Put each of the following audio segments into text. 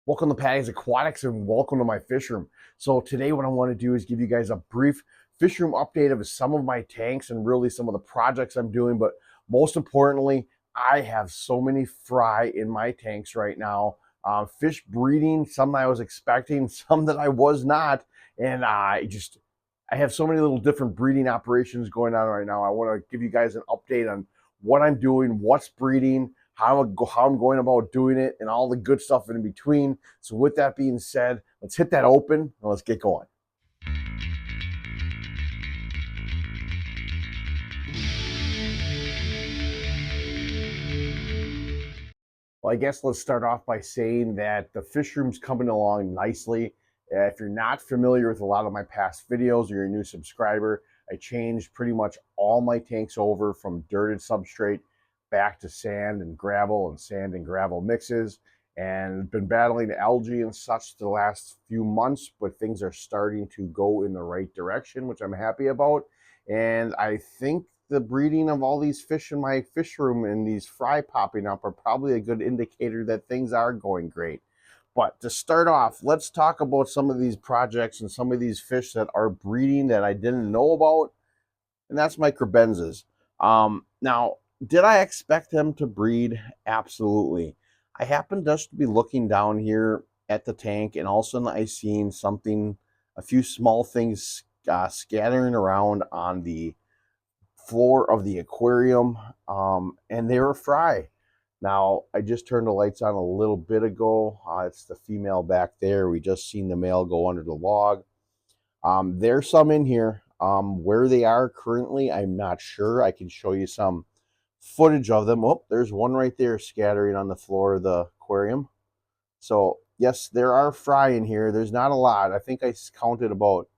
Welcome to Patty's Aquatics and welcome to my fish room. So today what I want to do is give you guys a brief fish room update of some of my tanks and really some of the projects I'm doing. But most importantly, I have so many fry in my tanks right now. Fish breeding, some I was expecting, some that I was not. And I have so many little different breeding operations going on right now. I want to give you guys an update on what I'm doing, what's breeding, how I'm going about doing it, and all the good stuff in between. So with that being said, let's hit that open and let's get going. Well, I guess let's start off by saying that the fish room's coming along nicely. If you're not familiar with a lot of my past videos or you're a new subscriber, I changed pretty much all my tanks over from dirt and substrate back to sand and gravel mixes, and been battling algae and such the last few months, but things are starting to go in the right direction, which I'm happy about. And I think the breeding of all these fish in my fish room and these fry popping up are probably a good indicator that things are going great. But to start off, let's talk about some of these projects and some of these fish that are breeding that I didn't know about, and that's microbenzas. Now, did I expect them to breed? Absolutely. I happened just to be looking down here at the tank, and all of a sudden I seen something, a few small things scattering around on the floor of the aquarium, and they were fry. Now, I just turned the lights on a little bit ago. It's the female back there. We just seen the male go under the log. There's some in here. Where they are currently, I'm not sure. I can show you some footage of them. Oh, there's one right there scattering on the floor of the aquarium. So, yes, there are fry in here. There's not a lot. I think I counted about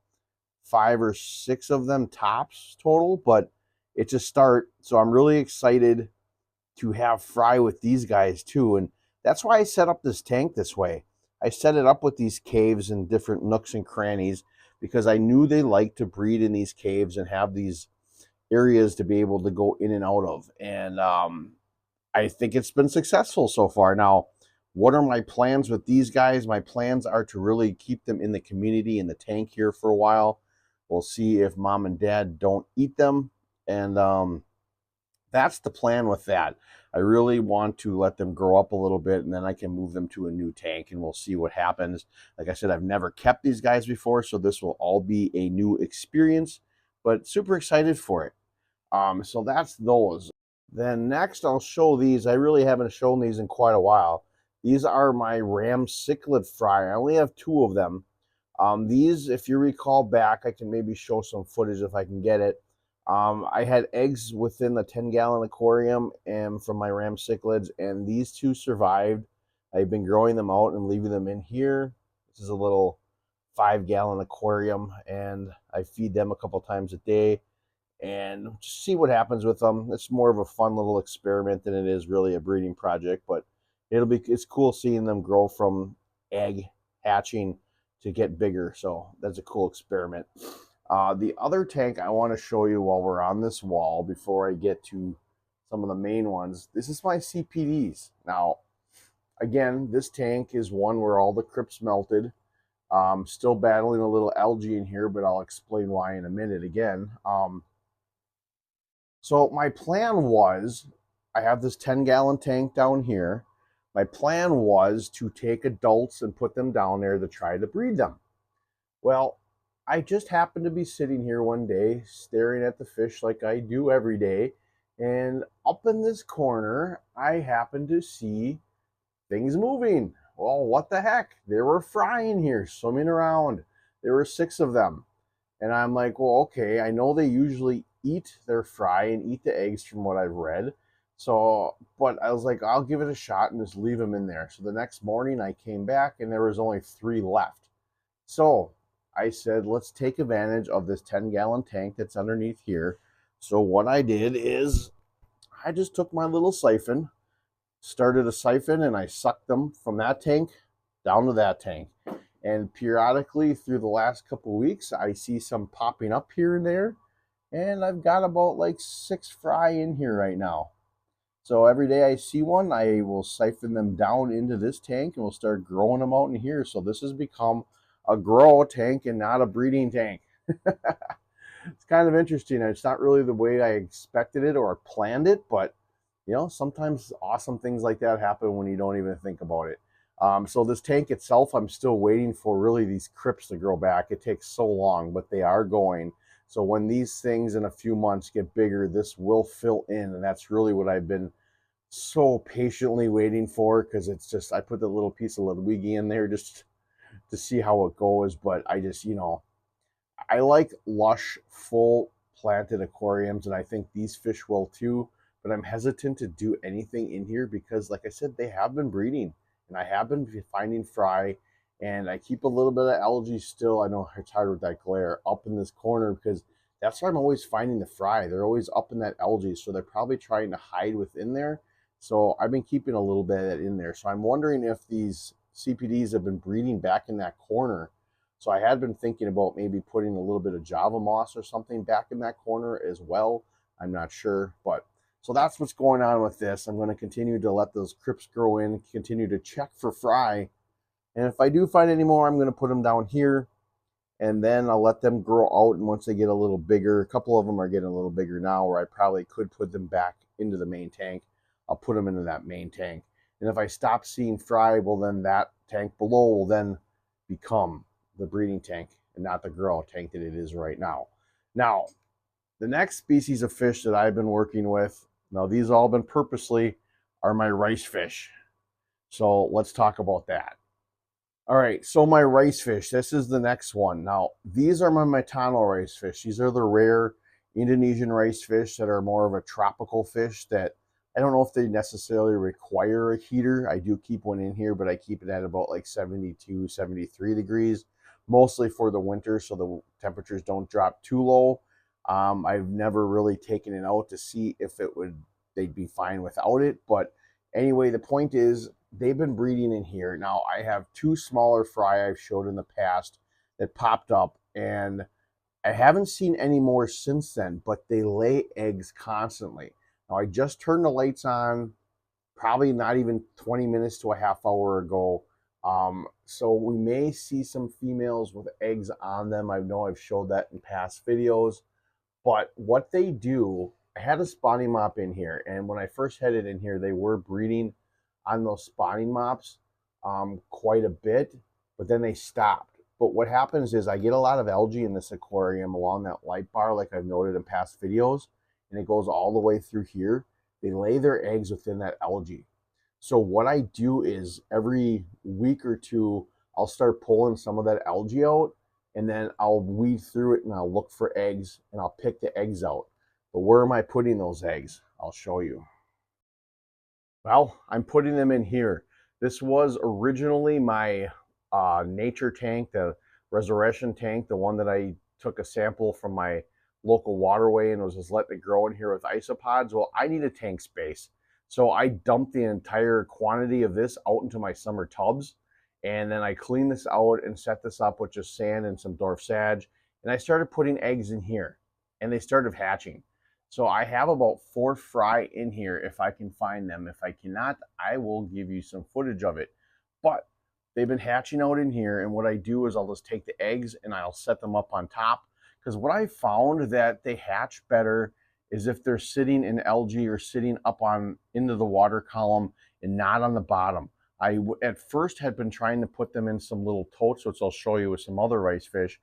5 or 6 of them tops total, but it's a start. So I'm really excited to have fry with these guys too. And that's why I set up this tank this way. I set it up with these caves and different nooks and crannies because I knew they like to breed in these caves and have these areas to be able to go in and out of. And I think it's been successful so far. Now, what are my plans with these guys? My plans are to really keep them in the community in the tank here for a while. We'll see if mom and dad don't eat them. And that's the plan with that. I really want to let them grow up a little bit, and then I can move them to a new tank, and we'll see what happens. Like I said, I've never kept these guys before, so this will all be a new experience, but super excited for it. So that's those. Then next, I'll show these. I really haven't shown these in quite a while. These are my ram cichlid fry. I only have 2 of them. These, if you recall back, I can maybe show some footage if I can get it. I had eggs within the 10-gallon aquarium and from my ram cichlids, and these 2 survived. I've been growing them out and leaving them in here. This is a little 5-gallon aquarium, and I feed them a couple times a day and just see what happens with them. It's more of a fun little experiment than it is really a breeding project, but it's cool seeing them grow from egg hatching to get bigger. So that's a cool experiment. The other tank I want to show you while we're on this wall before I get to some of the main ones, this is my CPDs. Now, again, this tank is one where all the crypts melted. Still battling a little algae in here, but I'll explain why in a minute again. So my plan was, I have this 10-gallon tank down here. My plan was to take adults and put them down there to try to breed them. Well, I just happened to be sitting here one day staring at the fish like I do every day, and up in this corner I happened to see things moving. Well, what the heck? There were fry in here swimming around. There were 6 of them. And I'm like, well, okay, I know they usually eat their fry and eat the eggs from what I've read. So, but I was like, I'll give it a shot and just leave them in there. So the next morning I came back and there was only 3 left. So I said, let's take advantage of this 10-gallon tank that's underneath here. So what I did is I just took my little siphon, started a siphon, and I sucked them from that tank down to that tank. And periodically through the last couple of weeks, I see some popping up here and there. And I've got about like 6 fry in here right now. So every day I see one, I will siphon them down into this tank and we'll start growing them out in here. So this has become a grow tank and not a breeding tank. It's kind of interesting. It's not really the way I expected it or planned it, but you know, sometimes awesome things like that happen when you don't even think about it. So this tank itself, I'm still waiting for really these crypts to grow back. It takes so long, but they are going. So when these things in a few months get bigger, this will fill in, and that's really what I've been so patiently waiting for, because it's just I put the little piece of Ludwigi in there just to see how it goes. But I just, you know, I like lush, full planted aquariums, and I think these fish will too. But I'm hesitant to do anything in here because, like I said, they have been breeding, and I have been finding fry, and I keep a little bit of algae still. I know it's hard with that glare up in this corner because that's where I'm always finding the fry. They're always up in that algae, so they're probably trying to hide within there. So I've been keeping a little bit of that in there. So I'm wondering if these CPDs have been breeding back in that corner. So I had been thinking about maybe putting a little bit of Java moss or something back in that corner as well. I'm not sure, but so that's what's going on with this. I'm going to continue to let those crypts grow in, continue to check for fry. And if I do find any more, I'm going to put them down here and then I'll let them grow out. And once they get a little bigger, a couple of them are getting a little bigger now where I probably could put them back into the main tank. I'll put them into that main tank. And if I stop seeing fry, well, then that tank below will then become the breeding tank and not the grow tank that it is right now. Now, the next species of fish that I've been working with, now these all been purposely, are my rice fish. So let's talk about that. All right, so my rice fish, this is the next one. Now, these are my Matano rice fish. These are the rare Indonesian rice fish that are more of a tropical fish that I don't know if they necessarily require a heater. I do keep one in here, but I keep it at about like 72, 73 degrees, mostly for the winter so the temperatures don't drop too low. I've never really taken it out to see if they'd be fine without it. But anyway, the point is, they've been breeding in here. Now, I have two smaller fry I've showed in the past that popped up, and I haven't seen any more since then, but they lay eggs constantly. Now, I just turned the lights on probably not even 20 minutes to a half hour ago. So we may see some females with eggs on them. I know I've showed that in past videos. But what they do, I had a spawning mop in here, and when I first had it in here, they were breeding on those spawning mops quite a bit, but then they stopped. But what happens is I get a lot of algae in this aquarium along that light bar, like I've noted in past videos, and it goes all the way through here. They lay their eggs within that algae. So what I do is every week or two, I'll start pulling some of that algae out, and then I'll weed through it and I'll look for eggs and I'll pick the eggs out. But where am I putting those eggs? I'll show you. Well, I'm putting them in here. This was originally my nature tank, the resurrection tank, the one that I took a sample from my local waterway and was just letting it grow in here with isopods. Well, I need a tank space. So I dumped the entire quantity of this out into my summer tubs. And then I cleaned this out and set this up with just sand and some dwarf sage. And I started putting eggs in here and they started hatching. So I have about 4 fry in here if I can find them. If I cannot, I will give you some footage of it. But they've been hatching out in here, and what I do is I'll just take the eggs and I'll set them up on top. Because what I found that they hatch better is if they're sitting in algae or sitting up on into the water column and not on the bottom. I at first had been trying to put them in some little totes, which I'll show you with some other rice fish,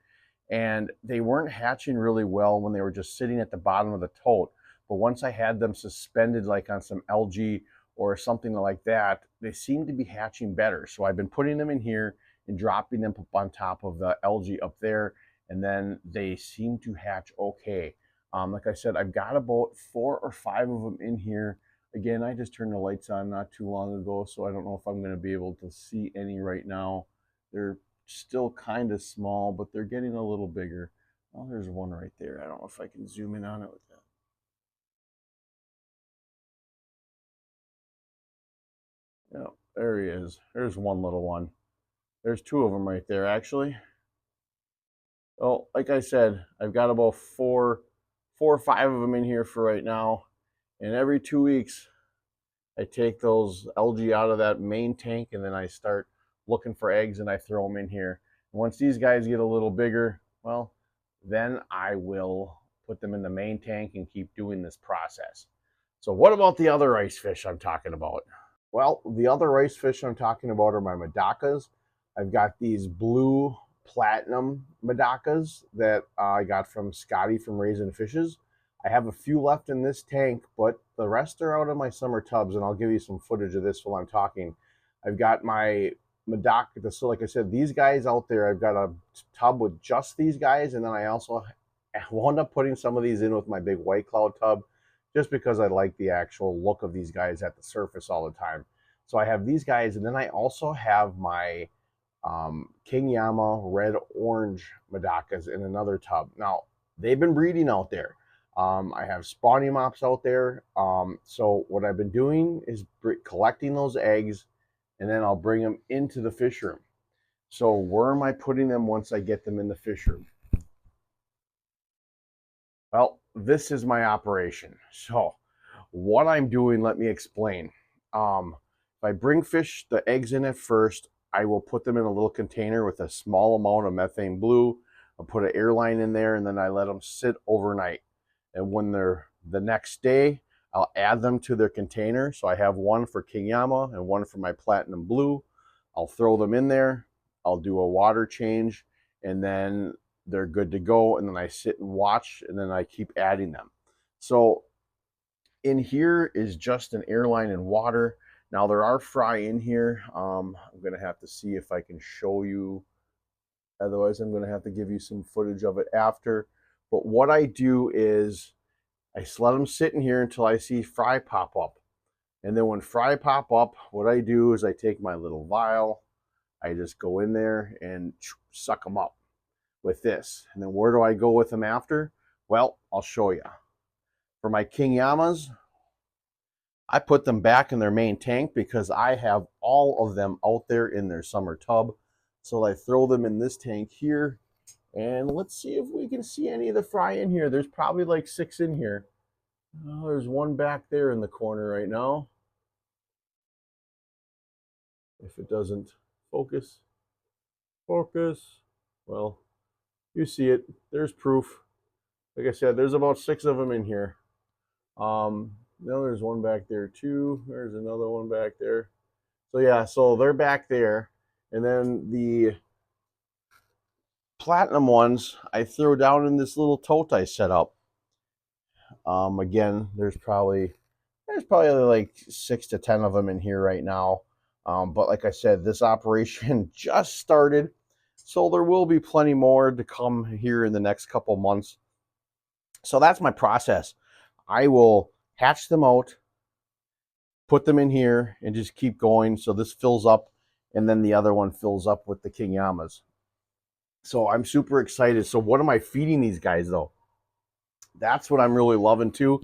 and they weren't hatching really well when they were just sitting at the bottom of the tote. But once I had them suspended like on some algae or something like that, they seemed to be hatching better. So I've been putting them in here and dropping them up on top of the algae up there, and then they seem to hatch okay. Like I said, I've got about 4 or 5 of them in here. Again, I just turned the lights on not too long ago, so I don't know if I'm going to be able to see any right now. They're still kind of small, but they're getting a little bigger. Oh, there's one right there. I don't know if I can zoom in on it with that. Yeah, there he is. There's one little one. There's 2 of them right there, actually. Well, like I said, I've got about 4 or 5 of them in here for right now. And every 2 weeks, I take those algae out of that main tank, and then I start looking for eggs and I throw them in here. Once these guys get a little bigger, well, then I will put them in the main tank and keep doing this process. So what about the other ice fish I'm talking about? Well, the other ice fish I'm talking about are my Madakas. I've got these blue platinum Madakas that I got from Scotty from Raising Fishes. I have a few left in this tank, but the rest are out of my summer tubs, and I'll give you some footage of this while I'm talking. I've got my Madaka, so like I said, these guys out there, I've got a tub with just these guys, and then I also wound up putting some of these in with my big White Cloud tub, just because I like the actual look of these guys at the surface all the time. So I have these guys, and then I also have my King Yama red orange Madakas in another tub. Now, they've been breeding out there. I have spawning mops out there. So what I've been doing is collecting those eggs, and then I'll bring them into the fish room. So where am I putting them once I get them in the fish room? Well, this is my operation. So what I'm doing, let me explain. If I bring fish, the eggs in at first, I will put them in a little container with a small amount of methane blue. I'll put an airline in there, and then I let them sit overnight. And when they're the next day, I'll add them to their container. So I have one for King Yama and one for my platinum blue. I'll throw them in there. I'll do a water change, and then they're good to go. And then I sit and watch, and then I keep adding them. So in here is just an airline and water. Now there are fry in here. I'm going to have to see if I can show you. Otherwise, I'm going to have to give you some footage of it after. But what I do is I just let them sit in here until I see fry pop up. And then when fry pop up, what I do is I take my little vial. I just go in there and suck them up with this. And then where do I go with them after? Well, I'll show you. For my King Yamas, I put them back in their main tank because I have all of them out there in their summer tub. So I throw them in this tank here. And let's see if we can see any of the fry in here. There's probably like 6 in here. Oh, there's one back there in the corner right now. If it doesn't focus. Well, you see it. There's proof. Like I said, there's about 6 of them in here. Now there's one back there too. There's another one back there. So yeah, so they're back there. And then the platinum ones I throw down in this little tote I set up. Again, there's probably like 6 to 10 of them in here right now. But like I said, this operation just started, so there will be plenty more to come here in the next couple months. So that's my process. I will hatch them out, put them in here, and just keep going. So this fills up, and then the other one fills up with the King Yamas. So I'm super excited. So what am I feeding these guys though? That's what I'm really loving too.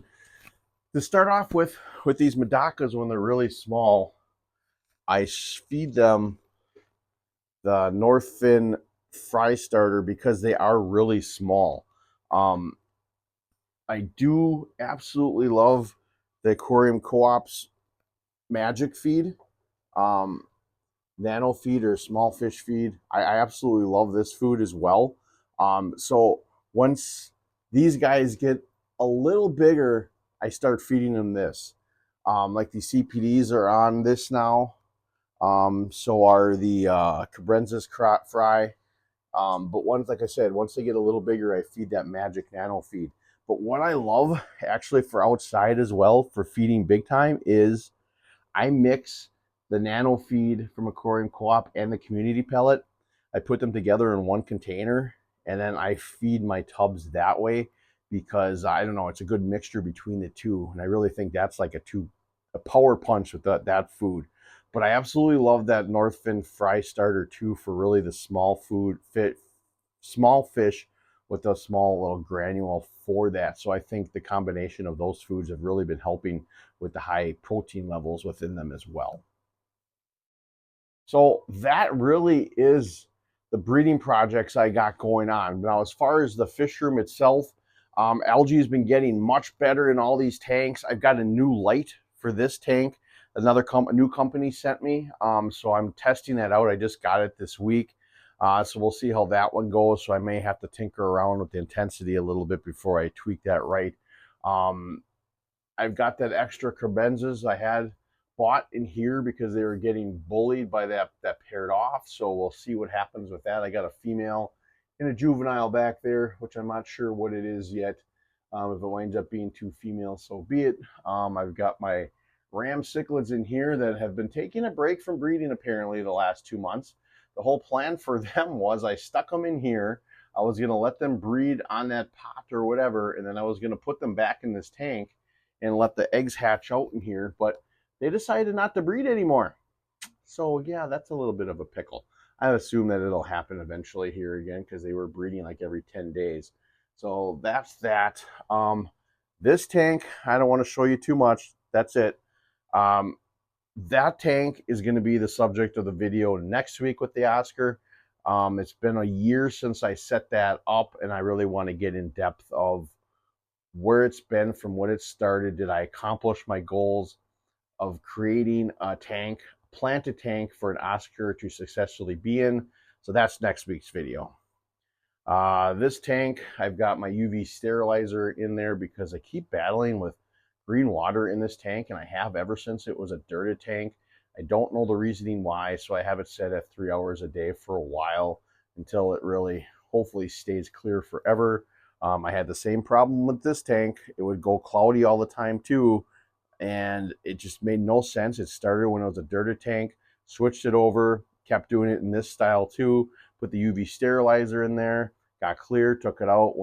To start off with these Madakas, when they're really small, I feed them the North Fin fry starter because they are really small. I do absolutely love the Aquarium Co-op's Magic feed, nano feed or small fish feed. I absolutely love this food as well. So once these guys get a little bigger, I start feeding them this. Like the CPDs are on this now. So are the Cabrenzas fry. But once, like I said, once they get a little bigger, I feed that Magic Nano feed. But what I love actually for outside as well for feeding big time is I mix the nano feed from Aquarium Co-op and the community pellet. I put them together in one container, and then I feed my tubs that way because I don't know, it's a good mixture between the two, and I really think that's like a power punch with that food. But I absolutely love that North Fin fry starter too for really the small fish with a small little granule for that. So I think the combination of those foods have really been helping with the high protein levels within them as well. So that really is the breeding projects I got going on. Now, as far as the fish room itself, algae has been getting much better in all these tanks. I've got a new light for this tank a new company sent me. So I'm testing that out. I just got it this week. So we'll see how that one goes. So I may have to tinker around with the intensity a little bit before I tweak that right. I've got that extra Microbenzas I had bought in here because they were getting bullied by that paired off. So we'll see what happens with that. I got a female and a juvenile back there, which I'm not sure what it is yet. If it winds up being two females, so be it. I've got my ram cichlids in here that have been taking a break from breeding apparently the last 2 months. The whole plan for them was I stuck them in here. I was going to let them breed on that pot or whatever, and then I was going to put them back in this tank and let the eggs hatch out in here, but they decided not to breed anymore. So yeah, that's a little bit of a pickle. I assume that it'll happen eventually here again because they were breeding like every 10 days. So that's that. This tank, I don't want to show you too much. That's it. That tank is going to be the subject of the video next week with the Oscar. It's been a year since I set that up, and I really want to get in depth of where it's been from when it started. Did I accomplish my goals of creating a tank, plant a tank for an Oscar to successfully be in? So that's next week's video. This tank, I've got my UV sterilizer in there because I keep battling with green water in this tank, and I have ever since it was a dirted tank. I don't know the reasoning why, so I have it set at 3 hours a day for a while until it really hopefully stays clear forever. I had the same problem with this tank. It would go cloudy all the time too, and it just made no sense. It started when it was a dirted tank, switched it over, kept doing it in this style too, put the UV sterilizer in there, got clear, took it out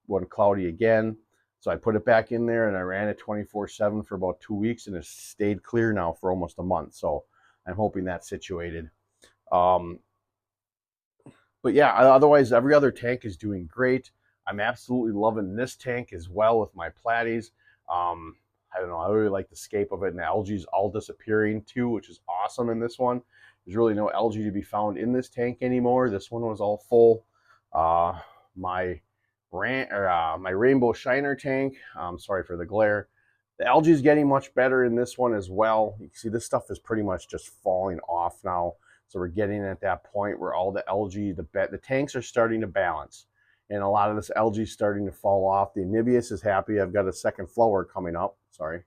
when cloudy again. So I put it back in there and I ran it 24/7 for about 2 weeks, and it stayed clear now for almost a month. So I'm hoping that's situated. But yeah, otherwise every other tank is doing great. I'm absolutely loving this tank as well with my platies. I don't know, I really like the scape of it, and the algae's all disappearing too, which is awesome in this one. There's really no algae to be found in this tank anymore. This one was all full. My rainbow shiner tank, sorry for the glare. The algae is getting much better in this one as well. You can see this stuff is pretty much just falling off now. So we're getting at that point where all the algae, the tanks are starting to balance. And a lot of this algae is starting to fall off. The Anibius is happy. I've got a second flower coming up. Sorry.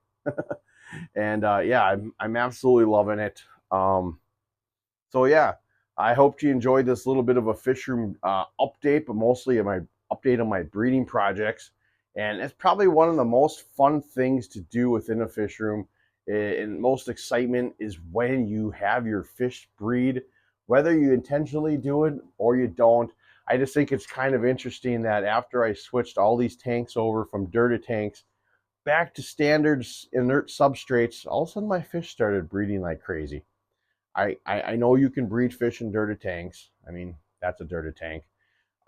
And yeah, I'm absolutely loving it. So yeah, I hope you enjoyed this little bit of a fish room update, but mostly my update on my breeding projects. And it's probably one of the most fun things to do within a fish room, and most excitement is when you have your fish breed, whether you intentionally do it or you don't. I just think it's kind of interesting that after I switched all these tanks over from dirted tanks back to standard inert substrates, all of a sudden my fish started breeding like crazy. I know you can breed fish in dirted tanks. I mean, that's a dirted tank.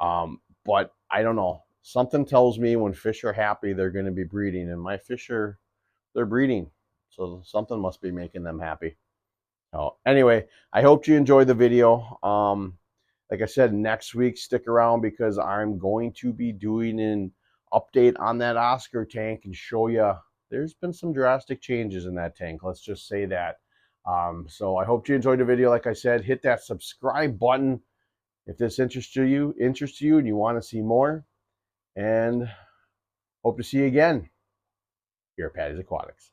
But I don't know. Something tells me when fish are happy, they're going to be breeding, and my fish they're breeding. So something must be making them happy. So anyway, I hope you enjoyed the video. Like I said, next week, stick around because I'm going to be doing an update on that Oscar tank and show you there's been some drastic changes in that tank. Let's just say that. So I hope you enjoyed the video. Like I said, hit that subscribe button if this interests you and you want to see more. And hope to see you again here at Patty's Aquatics.